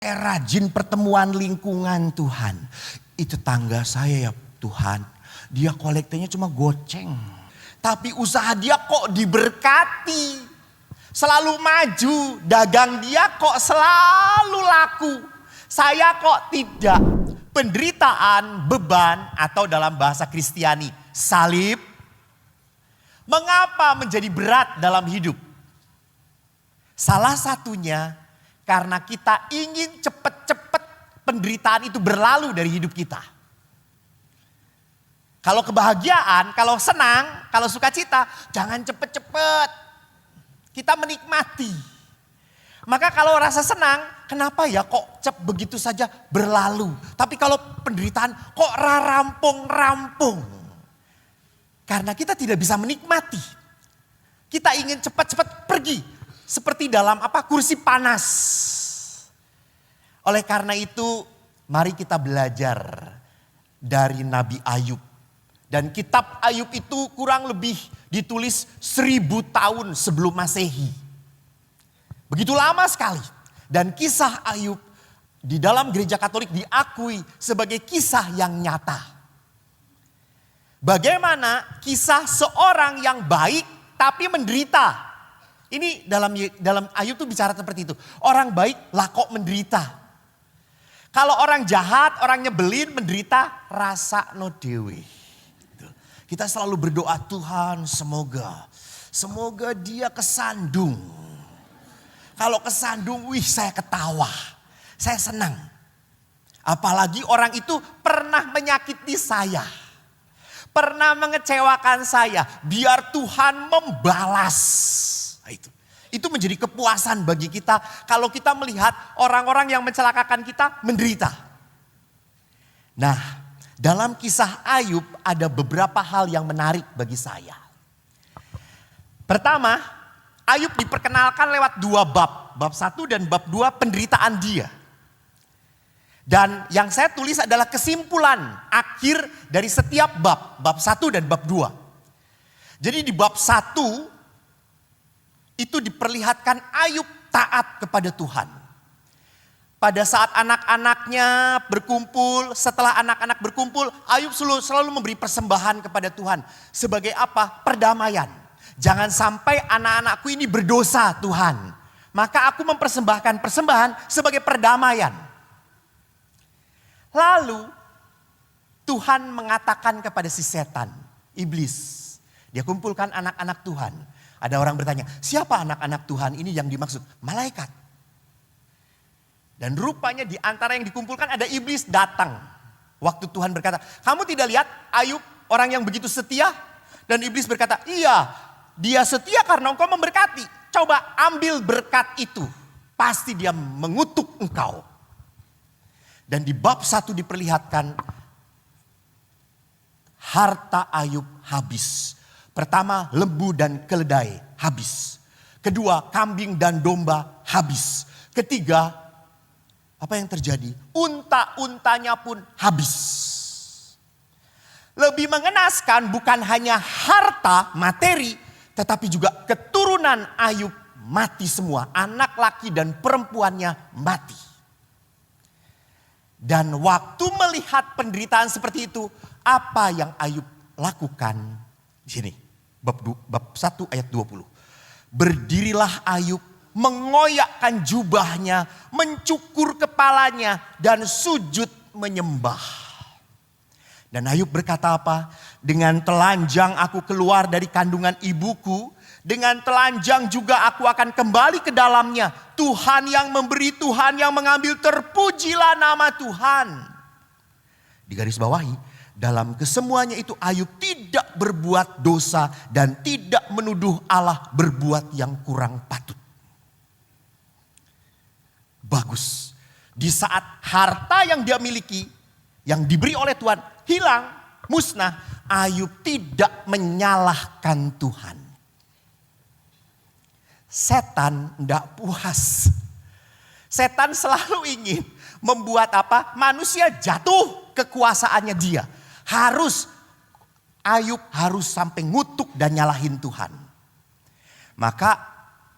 rajin pertemuan lingkungan Tuhan. Itu tangga saya ya Tuhan. Dia kolektenya cuma goceng. Tapi usaha dia kok diberkati. Selalu maju. Dagang dia kok selalu laku. Saya kok tidak. Penderitaan, beban, atau dalam bahasa Kristiani, salib. Mengapa menjadi berat dalam hidup? Salah satunya karena kita ingin cepat-cepat penderitaan itu berlalu dari hidup kita. Kalau kebahagiaan, kalau senang, kalau sukacita, jangan cepet-cepet. Kita menikmati. Maka kalau rasa senang, kenapa ya kok begitu saja berlalu. Tapi kalau penderitaan kok rampung-rampung. Karena kita tidak bisa menikmati. Kita ingin cepat-cepat pergi. Seperti dalam kursi panas. Oleh karena itu mari kita belajar dari Nabi Ayub. Dan kitab Ayub itu kurang lebih ditulis 1000 tahun sebelum Masehi. Begitu lama sekali. Dan kisah Ayub di dalam gereja Katolik diakui sebagai kisah yang nyata. Bagaimana kisah seorang yang baik tapi menderita. Ini dalam Ayub tuh bicara seperti itu. Orang baik lah kok menderita. Kalau orang jahat, orang nyebelin, menderita, rasa no dewe. Kita selalu berdoa Tuhan semoga dia kesandung. Kalau kesandung, saya ketawa, saya senang. Apalagi orang itu pernah menyakiti saya. Pernah mengecewakan saya, biar Tuhan membalas. Itu menjadi kepuasan bagi kita kalau kita melihat orang-orang yang mencelakakan kita menderita. Nah, dalam kisah Ayub ada beberapa hal yang menarik bagi saya. Pertama, Ayub diperkenalkan lewat 2 bab. Bab 1 dan bab 2 penderitaan dia. Dan yang saya tulis adalah kesimpulan akhir dari setiap bab. Bab 1 dan bab 2. Jadi di bab 1 itu diperlihatkan Ayub taat kepada Tuhan. Pada saat anak-anaknya berkumpul, setelah anak-anak berkumpul, Ayub selalu memberi persembahan kepada Tuhan. Sebagai apa? Perdamaian. Jangan sampai anak-anakku ini berdosa Tuhan. Maka aku mempersembahkan persembahan sebagai perdamaian. Lalu Tuhan mengatakan kepada si setan, iblis. Dia kumpulkan anak-anak Tuhan. Ada orang bertanya, siapa anak-anak Tuhan ini yang dimaksud? Malaikat. Dan rupanya di antara yang dikumpulkan ada iblis datang. Waktu Tuhan berkata, kamu tidak lihat Ayub orang yang begitu setia? Dan iblis berkata, iya dia setia karena engkau memberkati. Coba ambil berkat itu. Pasti dia mengutuk engkau. Dan di bab 1 diperlihatkan harta Ayub habis. Pertama, lembu dan keledai habis. Kedua, kambing dan domba habis. Ketiga, apa yang terjadi? Unta-untanya pun habis. Lebih mengenaskan bukan hanya harta, materi, tetapi juga keturunan Ayub mati semua. Anak laki dan perempuannya mati. Dan waktu melihat penderitaan seperti itu, apa yang Ayub lakukan? Di sini, bab 1 ayat 20. Berdirilah Ayub, mengoyakkan jubahnya, mencukur kepalanya, dan sujud menyembah. Dan Ayub berkata apa? Dengan telanjang aku keluar dari kandungan ibuku, dengan telanjang juga aku akan kembali ke dalamnya. Tuhan yang memberi, Tuhan yang mengambil, terpujilah nama Tuhan. Di garis bawahi, dalam kesemuanya itu Ayub tidak berbuat dosa dan tidak menuduh Allah berbuat yang kurang patut. Bagus. Di saat harta yang dia miliki, yang diberi oleh Tuhan, hilang, musnah, Ayub tidak menyalahkan Tuhan. Setan tidak puas. Setan selalu ingin membuat apa? Manusia jatuh kekuasaannya dia. Ayub harus sampai ngutuk dan nyalahin Tuhan. Maka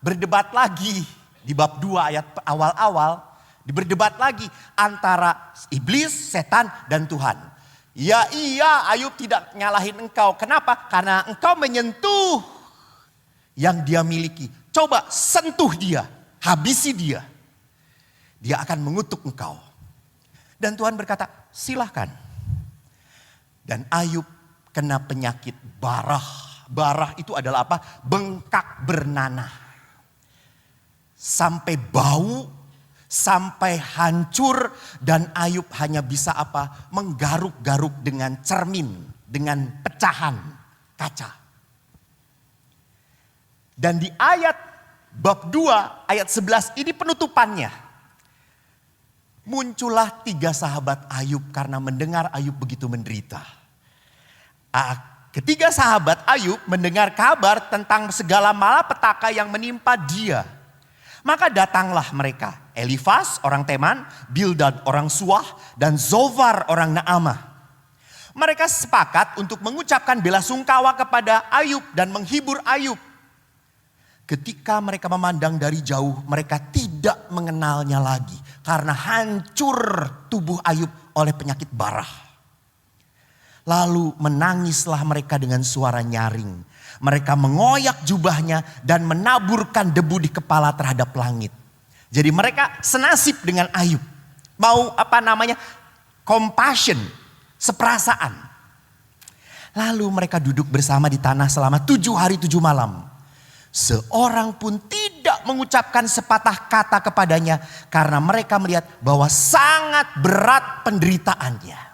berdebat lagi di bab 2 ayat awal-awal. Berdebat lagi antara iblis, setan, dan Tuhan. Ya iya, Ayub tidak nyalahin engkau. Kenapa? Karena engkau menyentuh yang dia miliki. Coba sentuh dia, habisi dia. Dia akan mengutuk engkau. Dan Tuhan berkata, silahkan. Dan Ayub kena penyakit barah. Barah itu adalah apa? Bengkak bernanah. Sampai bau, sampai hancur, dan Ayub hanya bisa apa? Menggaruk-garuk dengan cermin, dengan pecahan kaca. Dan di ayat bab 2 ayat 11 ini penutupannya. Muncullah 3 sahabat Ayub karena mendengar Ayub begitu menderita. Ketiga sahabat Ayub mendengar kabar tentang segala malapetaka yang menimpa dia. Maka datanglah mereka, Elifas orang Teman, Bildad orang Suah, dan Zovar orang Naamah. Mereka sepakat untuk mengucapkan bela sungkawa kepada Ayub dan menghibur Ayub. Ketika mereka memandang dari jauh, mereka tidak mengenalnya lagi. Karena hancur tubuh Ayub oleh penyakit barah. Lalu menangislah mereka dengan suara nyaring. Mereka mengoyak jubahnya dan menaburkan debu di kepala terhadap langit. Jadi mereka senasib dengan Ayub. Mau compassion, seperasaan. Lalu mereka duduk bersama di tanah selama 7 hari 7 malam. Seorang pun tidak mengucapkan sepatah kata kepadanya. Karena mereka melihat bahwa sangat berat penderitaannya.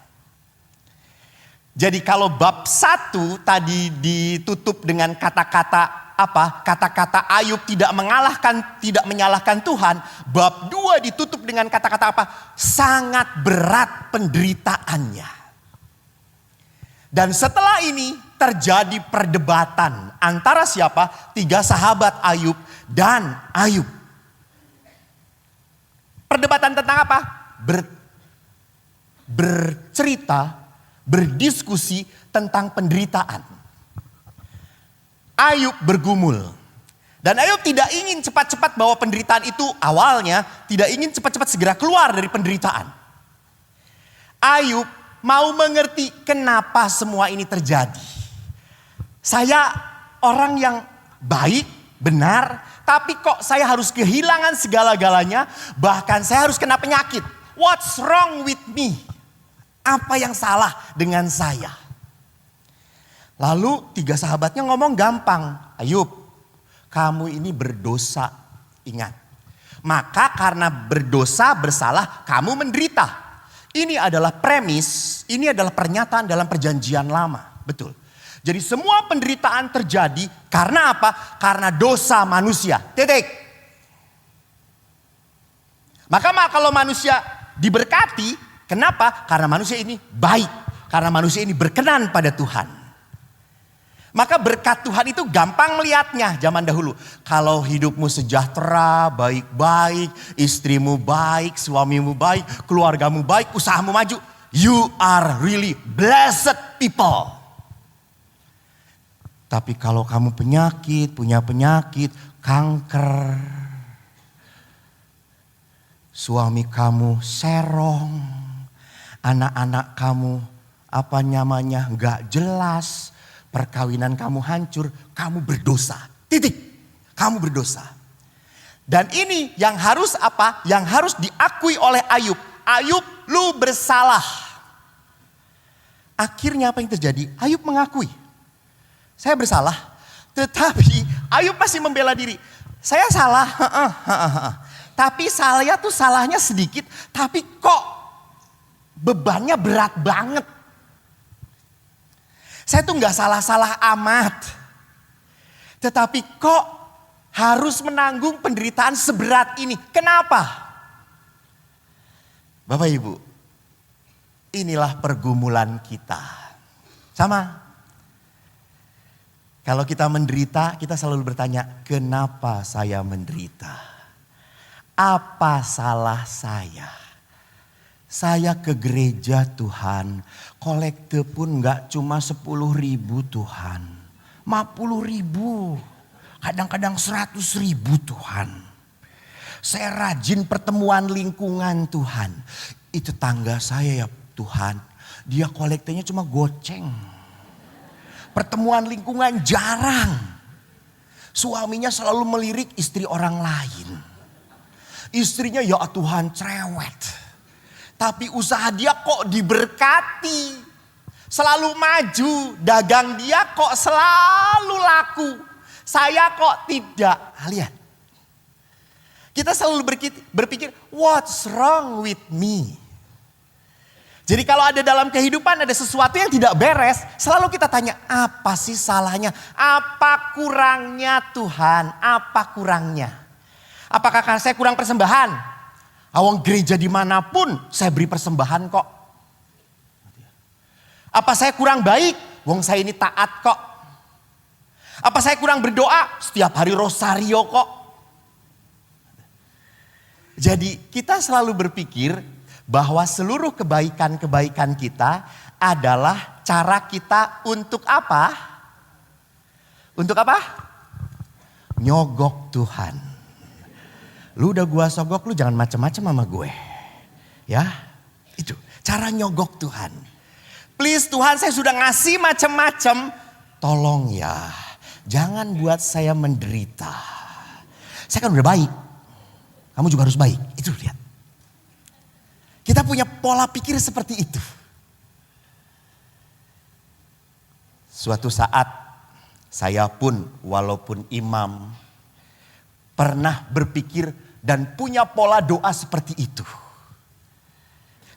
Jadi kalau bab 1 tadi ditutup dengan kata-kata apa? Kata-kata Ayub tidak menyalahkan Tuhan. Bab 2 ditutup dengan kata-kata apa? Sangat berat penderitaannya. Dan setelah ini terjadi perdebatan antara siapa? 3 sahabat Ayub dan Ayub. Perdebatan tentang apa? Berdiskusi tentang penderitaan. Ayub bergumul. Dan Ayub tidak ingin cepat-cepat bahwa penderitaan itu awalnya tidak ingin cepat-cepat segera keluar dari penderitaan. Ayub mau mengerti kenapa semua ini terjadi. Saya orang yang baik, benar, tapi kok saya harus kehilangan segala-galanya, bahkan saya harus kena penyakit. What's wrong with me? Apa yang salah dengan saya? Lalu 3 sahabatnya ngomong gampang. Ayub, kamu ini berdosa. Ingat. Maka karena berdosa bersalah kamu menderita. Ini adalah premis. Ini adalah pernyataan dalam perjanjian lama. Betul. Jadi semua penderitaan terjadi karena apa? Karena dosa manusia. Titik. Maka kalau manusia diberkati. Kenapa? Karena manusia ini baik. Karena manusia ini berkenan pada Tuhan. Maka berkat Tuhan itu gampang melihatnya zaman dahulu. Kalau hidupmu sejahtera, baik-baik, istrimu baik, suamimu baik, keluargamu baik, usahamu maju. You are really blessed people. Tapi kalau kamu punya penyakit, kanker. Suami kamu serong. Anak-anak kamu gak jelas. Perkawinan kamu hancur, kamu berdosa. Titik. Kamu berdosa. Dan ini yang harus apa? Yang harus diakui oleh Ayub. Ayub, lu bersalah. Akhirnya apa yang terjadi? Ayub mengakui. Saya bersalah. Tetapi Ayub masih membela diri. Saya salah. Tapi saya tuh salahnya sedikit. Tapi kok bebannya berat banget. Saya tuh gak salah-salah amat. Tetapi kok harus menanggung penderitaan seberat ini. Kenapa? Bapak Ibu, inilah pergumulan kita. Sama. Kalau kita menderita, kita selalu bertanya, kenapa saya menderita? Apa salah saya? Saya ke gereja Tuhan, kolekte pun gak cuma 10.000 Tuhan. 50.000, kadang-kadang 100.000 Tuhan. Saya rajin pertemuan lingkungan Tuhan. Itu tangga saya ya Tuhan. Dia kolektenya cuma goceng. Pertemuan lingkungan jarang. Suaminya selalu melirik istri orang lain. Istrinya ya Tuhan cerewet. Tapi usaha dia kok diberkati. Selalu maju. Dagang dia kok selalu laku. Saya kok tidak. Lihat. Kita selalu berpikir, what's wrong with me? Jadi kalau ada dalam kehidupan ada sesuatu yang tidak beres, selalu kita tanya, apa sih salahnya? Apa kurangnya Tuhan? Apa kurangnya? Apakah karena saya kurang persembahan? Awang gereja dimanapun saya beri persembahan kok. Apa saya kurang baik? Wong saya ini taat kok. Apa saya kurang berdoa? Setiap hari rosario kok. Jadi kita selalu berpikir bahwa seluruh kebaikan-kebaikan kita adalah cara kita untuk apa? Untuk apa? Nyogok Tuhan. Lu udah gua sogok, lu jangan macam-macam sama gue. Ya, itu cara nyogok Tuhan. Please Tuhan, saya sudah ngasih macam-macam. Tolong ya, jangan buat saya menderita. Saya kan udah baik. Kamu juga harus baik. Itu lihat. Kita punya pola pikir seperti itu. Suatu saat saya pun walaupun imam pernah berpikir dan punya pola doa seperti itu.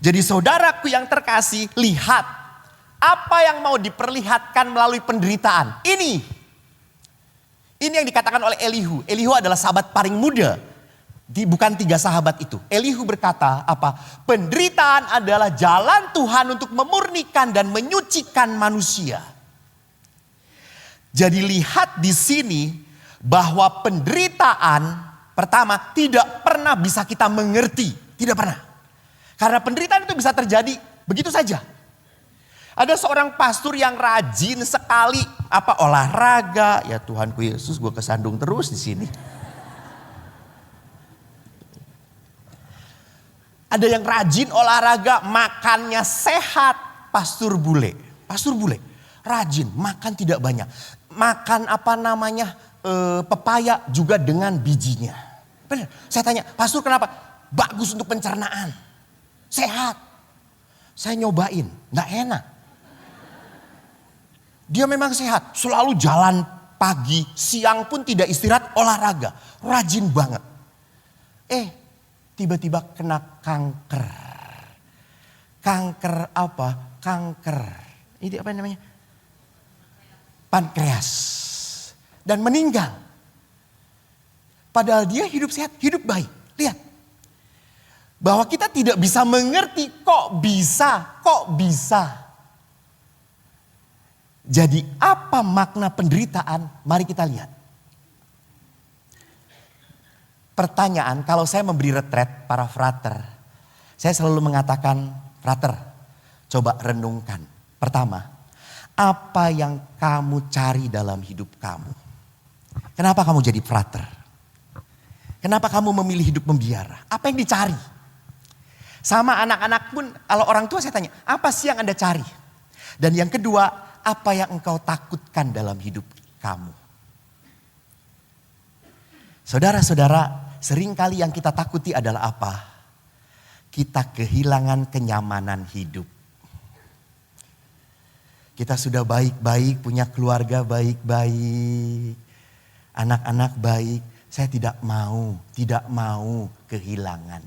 Jadi saudaraku yang terkasih, lihat apa yang mau diperlihatkan melalui penderitaan. Ini yang dikatakan oleh Elihu. Elihu adalah sahabat paling muda. Bukan 3 sahabat itu. Elihu berkata apa? Penderitaan adalah jalan Tuhan untuk memurnikan dan menyucikan manusia. Jadi lihat di sini bahwa penderitaan pertama tidak pernah bisa kita mengerti. Tidak pernah. Karena penderitaan itu bisa terjadi begitu saja. Ada seorang pastor yang rajin sekali olahraga. Ya Tuhanku Yesus, gue kesandung terus di sini. Ada yang rajin olahraga, makannya sehat. Pastor bule, rajin, makan tidak banyak. Makan pepaya juga dengan bijinya. Benar, saya tanya, pastor kenapa? Bagus untuk pencernaan, sehat. Saya nyobain, gak enak. Dia memang sehat, selalu jalan pagi, siang pun tidak istirahat, olahraga. Rajin banget. Tiba-tiba kena kanker. Kanker apa? Kanker. Ini apa namanya? Pankreas. Dan meninggal. Padahal dia hidup sehat, hidup baik. Lihat. Bahwa kita tidak bisa mengerti kok bisa. Jadi apa makna penderitaan? Mari kita lihat. Pertanyaan, kalau saya memberi retret para frater, saya selalu mengatakan, frater, coba renungkan. Pertama, apa yang kamu cari dalam hidup kamu? Kenapa kamu jadi frater? Kenapa kamu memilih hidup membiara? Apa yang dicari? Sama anak-anak pun, kalau orang tua saya tanya, apa sih yang Anda cari? Dan yang kedua, apa yang engkau takutkan dalam hidup kamu? Saudara-saudara, seringkali yang kita takuti adalah apa? Kita kehilangan kenyamanan hidup. Kita sudah baik-baik, punya keluarga baik-baik, anak-anak baik. Saya tidak mau kehilangan.